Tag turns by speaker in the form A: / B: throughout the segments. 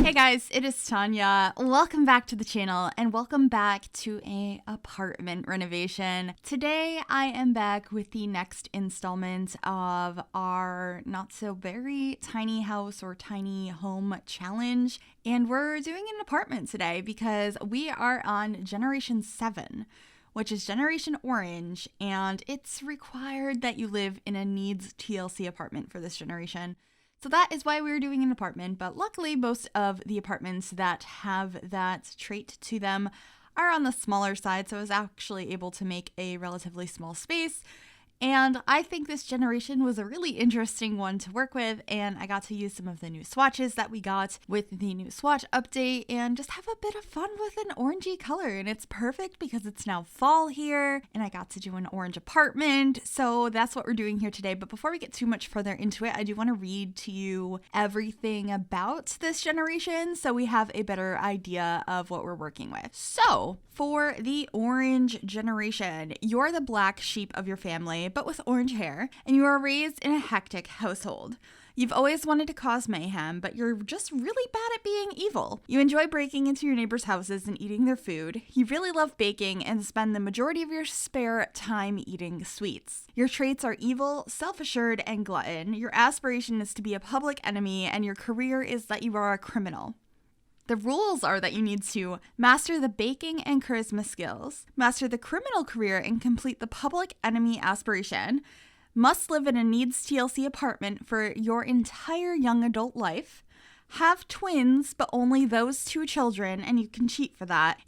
A: Hey guys, it is Tanya. Welcome back to the channel and welcome back to a apartment renovation. Today I am back with the next installment of our not so very tiny house or tiny home challenge, and we're doing an apartment today because we are on generation 7, which is Generation Orange, and it's required that you live in a needs TLC apartment for this generation. So that is why we're doing an apartment, but luckily most of the apartments that have that trait to them are on the smaller side, so I was actually able to make a relatively small space. And I think this generation was a really interesting one to work with, and I got to use some of the new swatches that we got with the new swatch update and just have a bit of fun with an orangey color. And it's perfect because it's now fall here, and I got to do an orange apartment. So that's what we're doing here today. But before we get too much further into it, I do want to read to you everything about this generation so we have a better idea of what we're working with. So for the orange generation, you're the black sheep of your family, but with orange hair, and you are raised in a hectic household. You've always wanted to cause mayhem, but you're just really bad at being evil. You enjoy breaking into your neighbors' houses and eating their food. You really love baking and spend the majority of your spare time eating sweets. Your traits are evil, self-assured, and glutton. Your aspiration is to be a public enemy, and your career is that you are a criminal. The rules are that you need to master the baking and charisma skills, master the criminal career, and complete the public enemy aspiration, must live in a needs TLC apartment for your entire young adult life, have twins, but only those 2 children, and you can cheat for that,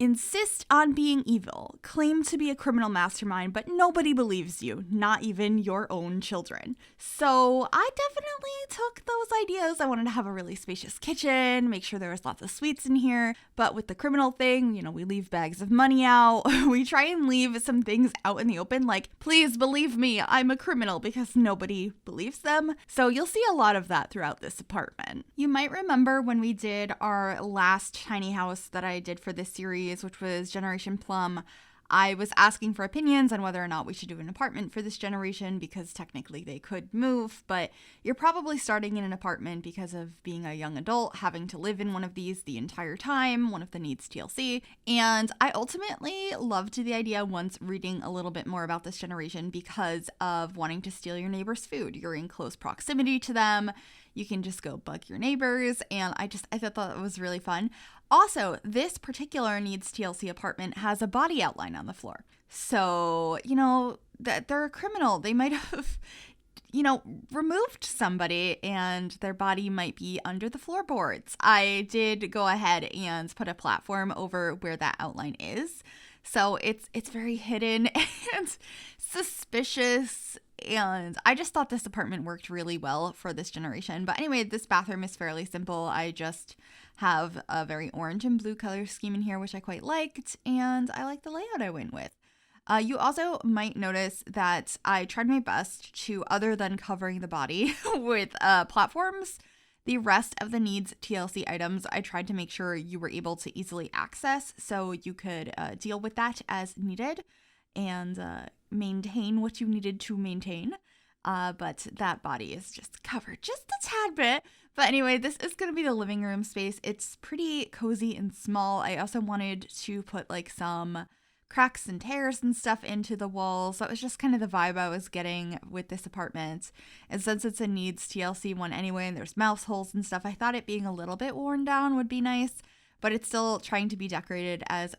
A: insist on being evil, claim to be a criminal mastermind, but nobody believes you, not even your own children. So I definitely took those ideas. I wanted to have a really spacious kitchen, make sure there was lots of sweets in here, but with the criminal thing, we leave bags of money out. We try and leave some things out in the open, like, please believe me, I'm a criminal, because nobody believes them. So you'll see a lot of that throughout this apartment. You might remember when we did our last tiny house that I did for this series, which was Generation Plum, I was asking for opinions on whether or not we should do an apartment for this generation because technically they could move, but you're probably starting in an apartment because of being a young adult, having to live in one of these the entire time, one of the needs TLC. And I ultimately loved the idea once reading a little bit more about this generation because of wanting to steal your neighbor's food. You're in close proximity to them. You can just go bug your neighbors, and I thought that was really fun. Also, this particular needs TLC apartment has a body outline on the floor. So, that they're a criminal. They might have, removed somebody and their body might be under the floorboards. I did go ahead and put a platform over where that outline is. So it's very hidden and suspicious. And I just thought this apartment worked really well for this generation. But anyway, this bathroom is fairly simple. I just have a very orange and blue color scheme in here, which I quite liked. And I like the layout I went with. You also might notice that I tried my best to, other than covering the body with platforms, the rest of the needs TLC items, I tried to make sure you were able to easily access so you could deal with that as needed and maintain what you needed to maintain. But that body is just covered just a tad bit. But anyway, this is going to be the living room space. It's pretty cozy and small. I also wanted to put like some cracks and tears and stuff into the walls. That was just kind of the vibe I was getting with this apartment. And since it's a needs TLC one anyway, and there's mouse holes and stuff, I thought it being a little bit worn down would be nice, but it's still trying to be decorated as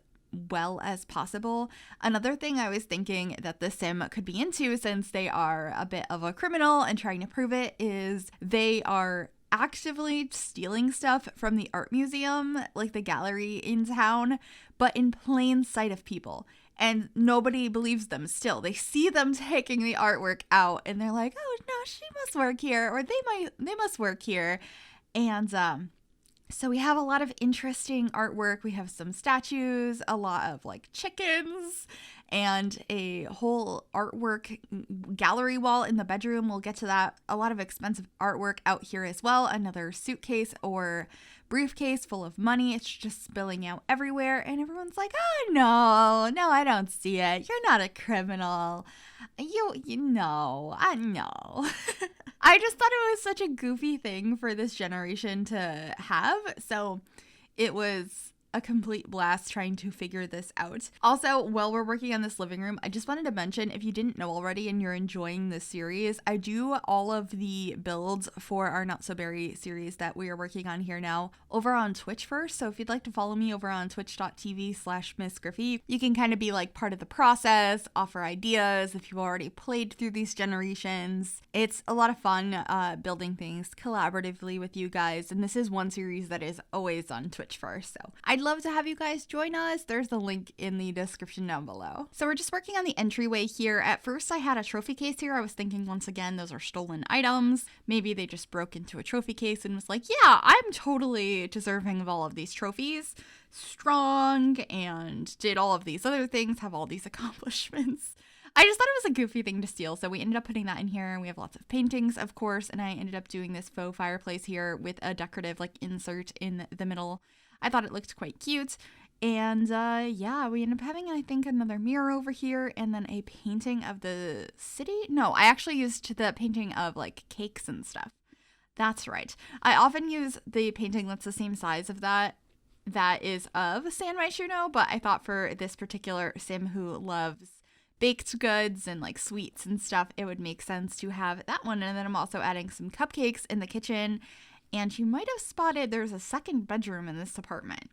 A: well as possible. Another thing I was thinking that the sim could be into, since they are a bit of a criminal and trying to prove it, is they are actively stealing stuff from the art museum, like the gallery in town, but in plain sight of people. And nobody believes them still. They see them taking the artwork out and they're like, oh no, she must work here, or they must work here. And so we have a lot of interesting artwork. We have some statues, a lot of like chickens, and a whole artwork gallery wall in the bedroom. We'll get to that. A lot of expensive artwork out here as well. Another suitcase or briefcase full of money. It's just spilling out everywhere. And everyone's like, oh, no, I don't see it. You're not a criminal. You know, I know. I just thought it was such a goofy thing for this generation to have. So it was a complete blast trying to figure this out. Also, while we're working on this living room, I just wanted to mention, if you didn't know already and you're enjoying this series, I do all of the builds for our Not So Berry series that we are working on here now over on Twitch first. So if you'd like to follow me over on twitch.tv/Miss Gryphi, you can kind of be like part of the process, offer ideas if you've already played through these generations. It's a lot of fun building things collaboratively with you guys. And this is one series that is always on Twitch first. So I'd love to have you guys join us. There's the link in the description down below. So we're just working on the entryway here. At first I had a trophy case here. I was thinking, once again, those are stolen items. Maybe they just broke into a trophy case and was like, yeah, I'm totally deserving of all of these trophies. Strong and did all of these other things, have all these accomplishments. I just thought it was a goofy thing to steal, so we ended up putting that in here, and we have lots of paintings, of course, and I ended up doing this faux fireplace here with a decorative like insert in the middle. I thought it looked quite cute. And yeah, we ended up having, I think, another mirror over here and then a painting of the city. No, I actually used the painting of like cakes and stuff. That's right. I often use the painting that's the same size of that is of San Myshuno, but I thought for this particular sim who loves baked goods and like sweets and stuff, it would make sense to have that one. And then I'm also adding some cupcakes in the kitchen. And you might have spotted there's a second bedroom in this apartment.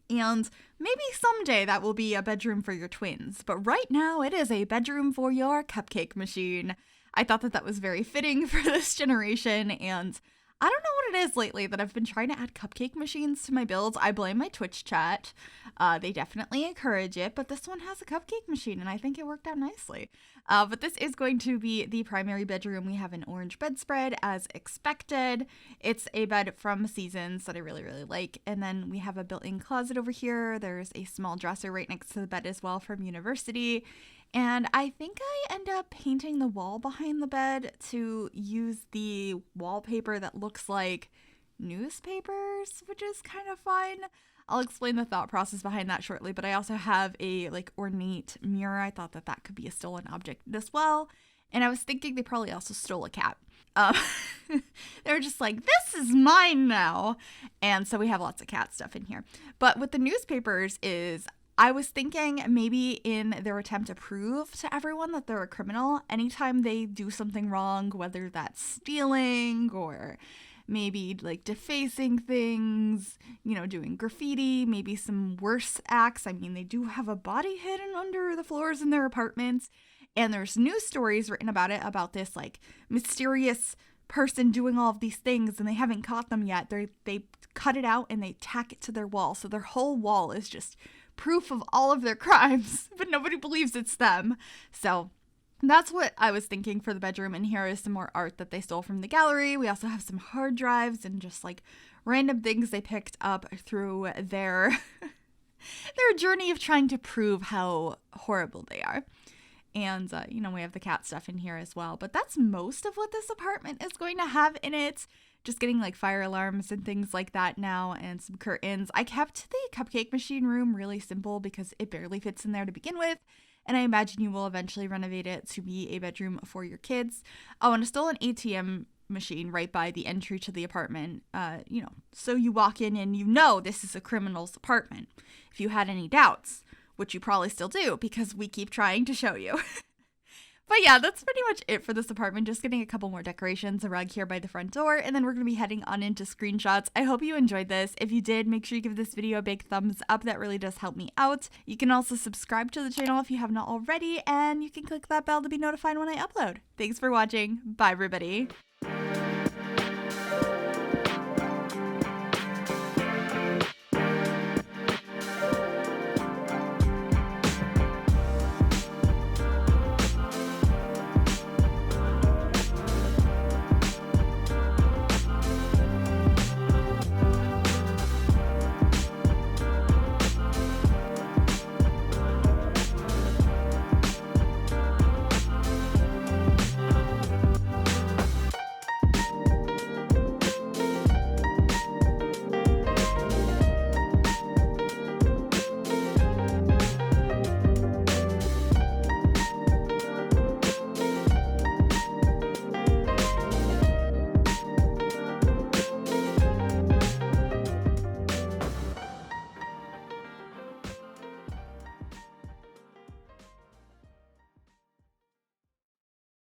A: And maybe someday that will be a bedroom for your twins. But right now it is a bedroom for your cupcake machine. I thought that was very fitting for this generation. And I don't know what it is lately that I've been trying to add cupcake machines to my builds. I blame my Twitch chat. They definitely encourage it, but this one has a cupcake machine and I think it worked out nicely. But this is going to be the primary bedroom. We have an orange bedspread as expected. It's a bed from Seasons that I really, really like. And then we have a built-in closet over here. There's a small dresser right next to the bed as well from University. And I think I end up painting the wall behind the bed to use the wallpaper that looks like newspapers, which is kind of fun. I'll explain the thought process behind that shortly, but I also have a like ornate mirror. I thought that could be a stolen object as well. And I was thinking they probably also stole a cat. They were just like, this is mine now. And so we have lots of cat stuff in here. But with the newspapers is, I was thinking maybe in their attempt to prove to everyone that they're a criminal, anytime they do something wrong, whether that's stealing or maybe like defacing things, you know, doing graffiti, maybe some worse acts. I mean, they do have a body hidden under the floors in their apartments. And there's news stories written about it, about this like mysterious person doing all of these things and they haven't caught them yet. They cut it out and they tack it to their wall. So their whole wall is just proof of all of their crimes, but nobody believes it's them. So that's what I was thinking for the bedroom. And here is some more art that they stole from the gallery. We also have some hard drives and just like random things they picked up through their journey of trying to prove how horrible they are. And, you know, we have the cat stuff in here as well. But that's most of what this apartment is going to have in it. Just getting like fire alarms and things like that now and some curtains. I kept the cupcake machine room really simple because it barely fits in there to begin with. And I imagine you will eventually renovate it to be a bedroom for your kids. Oh, and still an ATM machine right by the entry to the apartment. You know, so you walk in and you know this is a criminal's apartment. If you had any doubts, which you probably still do because we keep trying to show you. But yeah, that's pretty much it for this apartment. Just getting a couple more decorations, a rug here by the front door, and then we're going to be heading on into screenshots. I hope you enjoyed this. If you did, make sure you give this video a big thumbs up. That really does help me out. You can also subscribe to the channel if you have not already, and you can click that bell to be notified when I upload. Thanks for watching. Bye, everybody.